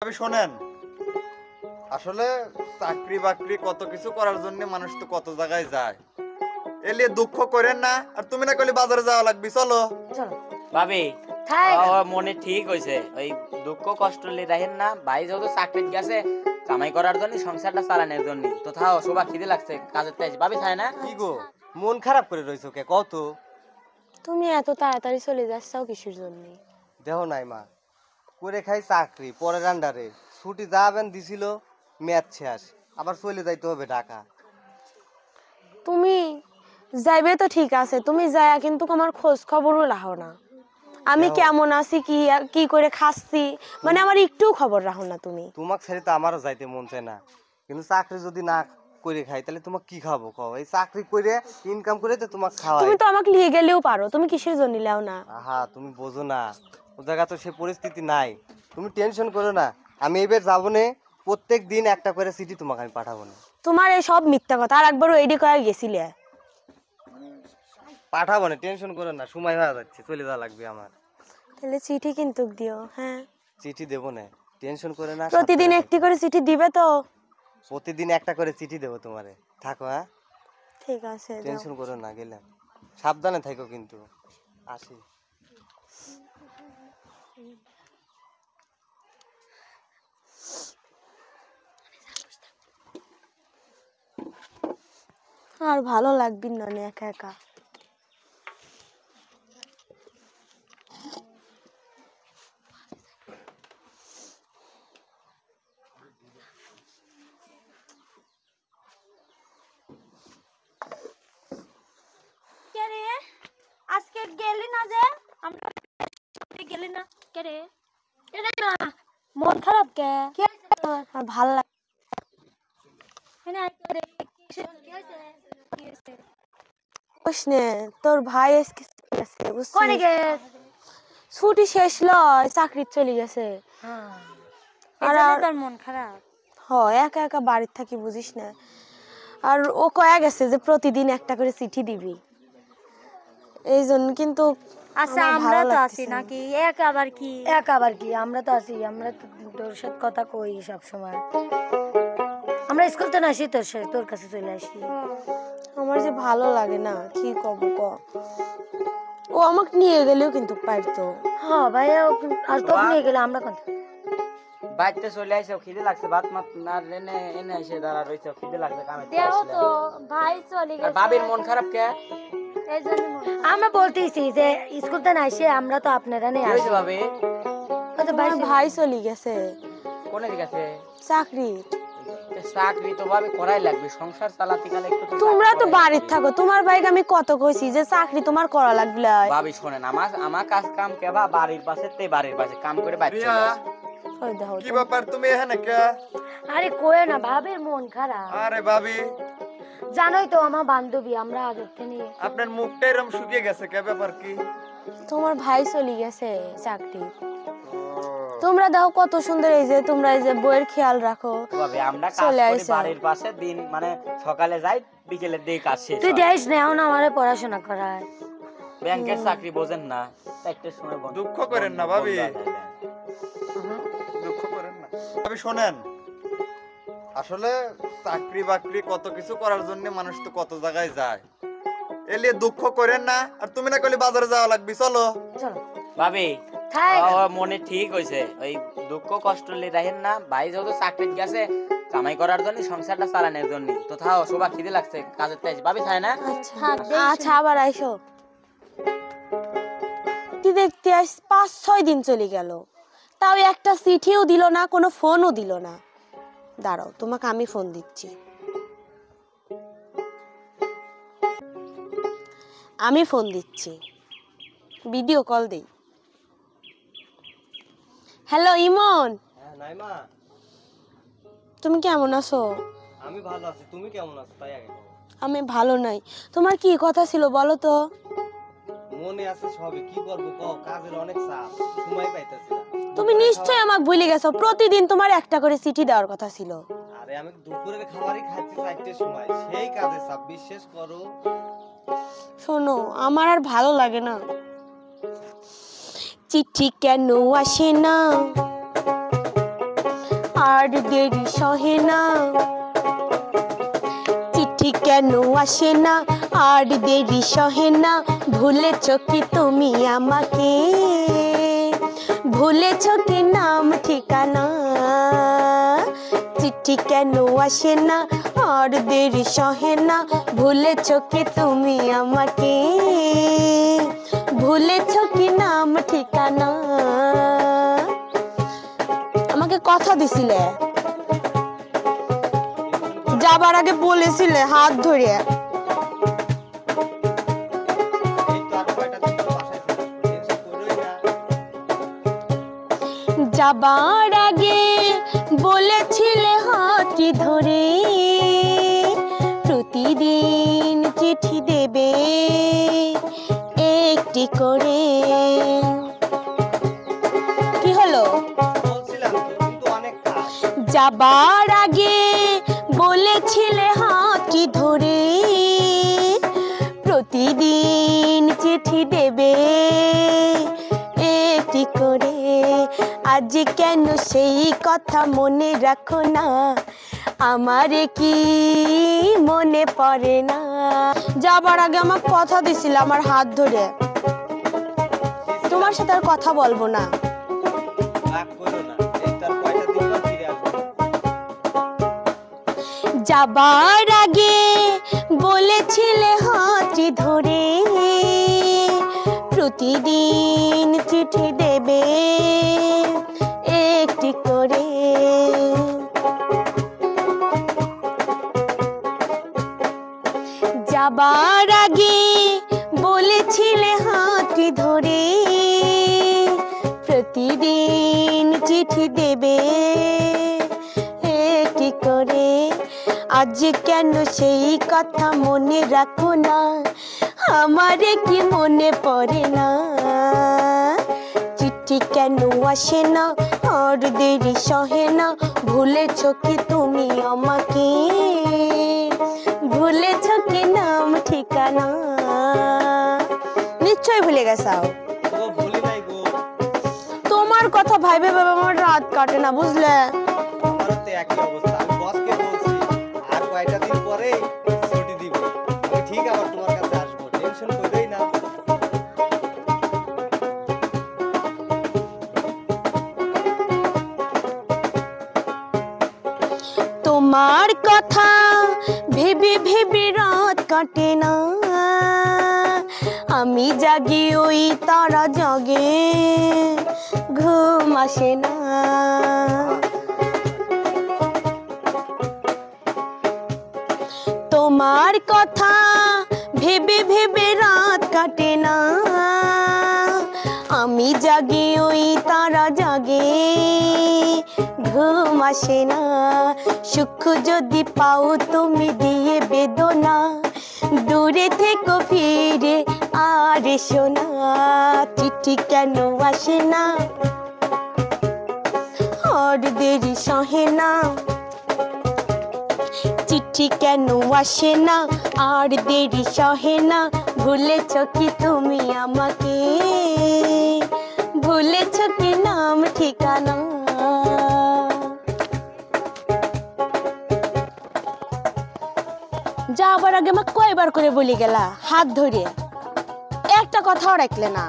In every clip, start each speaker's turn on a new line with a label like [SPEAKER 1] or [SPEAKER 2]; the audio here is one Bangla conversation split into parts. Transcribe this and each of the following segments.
[SPEAKER 1] তবে শোনেন, আসলে চাকরি বাকরি কত কিছু করার জন্য মানুষ তো কত জায়গায় যায়, এলিয়ে দুঃখ করেন না। আর তুমি না কইলে বাজারে যাওয়া লাগবে, চলো।
[SPEAKER 2] ভাবি মনে ঠিক হইছে, ওই দুঃখ কষ্ট লি রাখেন না। ভাই যেহেতু চাকরি গেছে কামাই করার জন্য, সংসারটা চালানোর জন্য, তো থাও সবার খিদে লাগছে, কাজের তাই ভাবি খায় না।
[SPEAKER 3] কি গো মন খারাপ করে রইছো কে কত?
[SPEAKER 4] তুমি এত তাড়াতাড়ি চলে যাচ্ছাও কিসের জন্য?
[SPEAKER 3] দেহ নাই মা, করে খাই চাকরি পরের আন্ডারে, ছুটি যাবেন দিছিল ম্যাচ শেষ, আবার চলে যাইতে হবে ঢাকা।
[SPEAKER 4] তুমি যাইবে তো ঠিক আছে, তুমি যায়া কিন্তু আমার খোঁজ খবরও রাখো না। আমি কেমন আছি, কি কি করে খাচ্ছি, মানে আমার একটু খবর রাখো না তুমি।
[SPEAKER 3] তোমাক ছেড়ে তো আমারও যাইতে মন চায় না, কিন্তু চাকরি যদি না করে খাই তাহলে তোমাক কি খাবো কও? এই চাকরি করে ইনকাম করে তো তোমাক খাওয়াই।
[SPEAKER 4] তুমি তো আমাকে নিয়ে গেলেও পারো, তুমি কিসের জন্য লাও না?
[SPEAKER 3] আহা তুমি বোঝো না, ও জায়গা তো সে পরিস্থিতি নাই। তুমি টেনশন করো না, আমি এবার যাবো না, প্রত্যেক দিন একটা করে চিঠি তোমাকে আমি পাঠাবো না।
[SPEAKER 4] তোমার এই সব মিথ্যা কথা, আর একবারও এইডি কয়ে গেছিলে।
[SPEAKER 3] পাঠাবো না, টেনশন করো না, সময় হয়ে যাচ্ছে, চলে যাওয়া লাগবে আমার।
[SPEAKER 4] তাহলে চিঠি কিন্তু দিও। হ্যাঁ
[SPEAKER 3] চিঠি দেবো না, টেনশন করে না।
[SPEAKER 4] প্রতিদিন একটি করে চিঠি দিবে তো?
[SPEAKER 3] প্রতিদিন একটা করে চিঠি দেবো তোমারে, থাকো। হ্যাঁ
[SPEAKER 4] ঠিক আছে,
[SPEAKER 3] টেনশন করো না, গেলাম, সাবধানে থাকো কিন্তু। আসি।
[SPEAKER 4] আর ভালো লাগবে না একা একা।
[SPEAKER 5] আজকে গেলি না যে? আমরা গেলি না কে রে? এটা না মন খারাপ কে? কি হইছে তোর?
[SPEAKER 4] আর ভালো লাগে
[SPEAKER 5] না রে কি হইছে?
[SPEAKER 4] না। তোর ভাই আজকে গেছে,
[SPEAKER 5] কোনে
[SPEAKER 4] বুঝছিস?
[SPEAKER 5] গেছ?
[SPEAKER 4] ছুটি শেষ লয়, চাকরি চলে গেছে।
[SPEAKER 5] হ্যাঁ
[SPEAKER 4] আর
[SPEAKER 5] আর তোর মন খারাপ?
[SPEAKER 4] একা একা বাড়িতে থাকি, বুঝিস না। আর ও কয়া গেছে যে প্রতিদিন একটা করে চিঠি দিবি, এই জন্য। কিন্তু
[SPEAKER 5] আচ্ছা আমরা তো আছি নাকি? এক আবার কি আমরা তো আছি, আমরা তো তোর সাথে কথা কই সব সময়। আমরা স্কুল তো না আসি, তোর কাছে চলে আসি।
[SPEAKER 4] আমার যে ভালো লাগে না, কি কব ক। ও আমাকে নিয়ে গেলেও কিন্তু পারতো।
[SPEAKER 5] হ্যাঁ ভাইয়া, আর তোকে নিয়ে গেলে আমরা কোন
[SPEAKER 2] বাইতে চলে আইছো, খিদে লাগছে, ভাত মাত না এনে এনে এসে দাঁড়া রইছো, খিদে লাগছে, কামে
[SPEAKER 5] দেও তো ভাই চলে
[SPEAKER 2] আর
[SPEAKER 5] গেছে।
[SPEAKER 2] ভাবির মন খারাপ কে?
[SPEAKER 5] এই জন্য আমরা বলতেছি যে স্কুল তো না আসি, আমরা তো আপনারা নিয়ে আসি।
[SPEAKER 2] ভাবি
[SPEAKER 4] তোমার ভাই চলে গেছে
[SPEAKER 2] কোনে দিকে আছে?
[SPEAKER 4] চাকরি।
[SPEAKER 2] চাকরি তো ভাবে করাই লাগবে, সংসার চালাতে গেলে একটু তো।
[SPEAKER 4] তোমরা তো বাড়িতে থাকো, তোমার ভাইকে আমি কত কইছি যে চাকরি তোমার করা লাগবে।
[SPEAKER 2] ভাবি শোনেন, আমার কাজ কাম কেবা বাড়ির পাশে, তে বাড়ির পাশে কাম করে বাইরে চলে আসে।
[SPEAKER 4] ওই দেখো
[SPEAKER 1] কি ব্যাপার, তুমি এখানে কে?
[SPEAKER 5] আরে কই না, ভাবির মন খারাপ।
[SPEAKER 1] আরে ভাবি,
[SPEAKER 5] জানোই তো আমার বান্ধবী, আমরা আগে থেকে।
[SPEAKER 1] আপনার মুখটা এরকম শুকিয়ে গেছে কে? ব্যাপার কি?
[SPEAKER 4] তোমার ভাই চলে গেছে চাকরি। তোমরা দেখো কত সুন্দর, এই যে তোমরা এই যে বইয়ের খেয়াল রাখো।
[SPEAKER 2] ভাবি আমরা কাজ করি বাড়ির পাশে, দিন মানে সকালে যাই, বিকেলে দেই কাজ শেষ।
[SPEAKER 5] তুই দেখিস না এখন আমারে পড়াশোনা করায়।
[SPEAKER 2] ব্যাংকের চাকরি বোঝেন না, একটা সময়
[SPEAKER 1] দুঃখ করেন না ভাবি, দুঃখ করেন না। ভাবি শোনেন, আসলে চাকরি বাকরি কত কিছু করার জন্য মানুষ তো কত জায়গায় যায়, এলিয়ে দুঃখ করেন না। আর তুমি না কইলে বাজারে যাওয়া লাগবে, চলো।
[SPEAKER 5] চলো
[SPEAKER 2] ভাবি মনে ঠিক হইছে, ওই দুঃখ কষ্ট লি রাখেন না। ভাই যেহেতু চাকরি গেছে কামাই করার জন্য, সংসারটা চালানোর জন্য, তো থাও সবার খিদে লাগছে, কাজের তাই ভাবি খায় না।
[SPEAKER 4] আচ্ছা আবার আইসো। কি দেখতে আস 5-6 দিন চলে গেল, তাও একটা চিঠিও দিল না, কোনো ফোনও দিল না। দাঁড়াও, তোমাকে আমি ফোন দিচ্ছি। আমি ফোন দিচ্ছি, ভিডিও কল দেই। হ্যালো ইমন,
[SPEAKER 3] হ্যাঁ নাইমা,
[SPEAKER 4] তুমি কেমন আছো?
[SPEAKER 3] আমি ভালো আছি, তুমি কেমন আছো তাই আগে বলো।
[SPEAKER 4] আমি ভালো নাই। তোমার কি কথা ছিল বলো তো?
[SPEAKER 3] মনে আছে সবই, কি করবো কও, কাজের অনেক চাপ, সময় পাইতেছি না।
[SPEAKER 4] তুমি নিশ্চয়ই আমাকে ভুলে গেছো, প্রতিদিন তোমার একটা করে চিঠি দেওয়ার কথা ছিল।
[SPEAKER 3] আরে আমি দুপুরের খাবারই খাচ্ছি 4টের সময়, সেই কাজে চাপ, বিশ্বাস করো।
[SPEAKER 4] শোনো, আমার আর ভালো লাগে না। চিঠি কেন আসে না, আর দেরি সহে না, চিঠি কেন আসে না আর দেরি সহে না, ভুলেছ কি তুমি আমাকে, ভুলেছ কি নাম ঠিকানা, চিঠি কেন আসে না আর দেরি সহে না, ভুলেছ কি তুমি আমাকে, ভুলেছ কি নাম ঠিকানা। আমাকে কথা দিছিলে, যাবার আগে বলেছিলে হাত ধরে। যাবার আগে বলেছিলে হাতটি ধরে, প্রতিদিন চিঠি দেবে একটি করে। কি হলো? যাবার আগে বলেছিলে হাতটি ধরে, প্রতিদিন চিঠি দেবে একটি করে। আজ কেন সেই কথা মনে রাখো না, আমারে কি মনে পড়ে না? যাবার আগে আমার কথা দিছিল আমার হাত ধরে, তোমার সাথে আর কথা বলবো না। যাবার আগে বলেছিলে হাতটি ধরে, প্রতিদিন চিঠি দেবে একটি করে। যাবার আগে বলেছিলে হাতটি ধরে, প্রতিদিন চিঠি দেবে একটি করে। আজ কেন সেই কথা মনে রাখো না, আমারে কি মনে পড়ে না? চিঠি কেন আসে না আর দেরি সহে না, ভুলেছ কি তুমি আমাকে, ভুলেছ কি নাম ঠিকানা? নিশ্চয়ই ভুলে গেছাও। তোমার কথা ভাইবে ভাবে আমার রাত কাটে না, বুঝলে?
[SPEAKER 3] একই অবস্থা, আমি বসকে বলছি আর কয়টা দিন পরে ছুটি দিব, আমি ঠিক আবার তোমার কাছে আসবো, টেনশন করবেই না।
[SPEAKER 4] তোমার কথা ভেবে ভেবে রাত কাটে না, আমি জাগি ওই তারা জাগে, ঘুম আসে না। তোমার কথা ভেবে ভেবে রাত কাটে না, আমি জাগি ওই তারা জাগে, ঘুম আসে না। সুখ যদি পাও তুমি দিয়ে বেদনা, দূরে থেকো ফিরে আর এসো না। চিঠি কেন আসে না আর দেরি সহে না, চিঠি কেন আসে না আর দেরি সহে না, ভুলেছ কি তুমি আমাকে, ভুলেছ কি নাম ঠিকানা? যাবার আগে আমাকে কয়বার করে বলি গেলা হাত ধরে, একটা কথাও রাখলে না।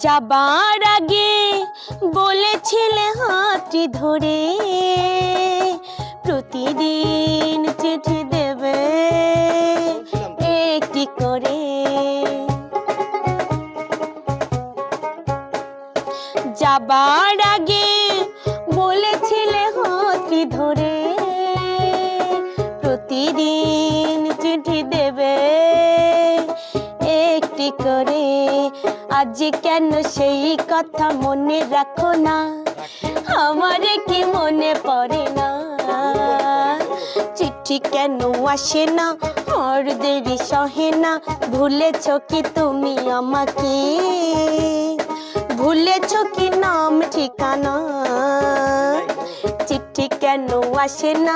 [SPEAKER 4] যাবার আগে বলেছিলে হাতটি ধরে, প্রতিদিন চিঠি দেবে একটি করে। যাবার আগে বলেছিলে হাতটি ধরে, প্রতিদিন চিঠি দেবে একটি করে। আজ কেন সেই কথা মনে রাখো না, আমারে কি মনে পড়ে না? চিঠি কেন আসে না আর দেরি সহে না, ভুলেছ কি তুমি আমাকে, ভুলেছ কি নাম ঠিকানা? চিঠি কেন আসে না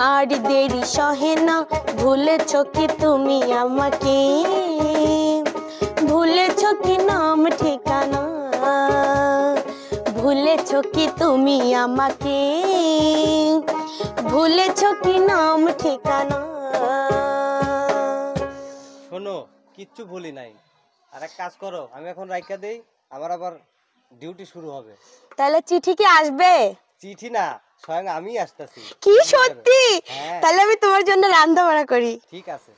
[SPEAKER 4] আর দেরি সহে না ভুলেছো কি তুমি আমাকে ভুলেছো কি নাম ঠিকানা ভুলেছো কি তুমি আমাকে ভুলেছো কি নাম ঠিকানা
[SPEAKER 3] শোনো কিচ্ছু ভুলি নাই আর এক কাজ করো আমি এখন রাইখা দেই আমার আবার ডিউটি শুরু হবে
[SPEAKER 4] তাহলে চিঠি কি আসবে
[SPEAKER 3] চিঠি না স্বয়ং আমি আসতেছি
[SPEAKER 4] কি সত্যি
[SPEAKER 3] হ্যাঁ
[SPEAKER 4] তাহলে আমি তোমার জন্য রান্না বাড়া করি
[SPEAKER 3] ঠিক আছে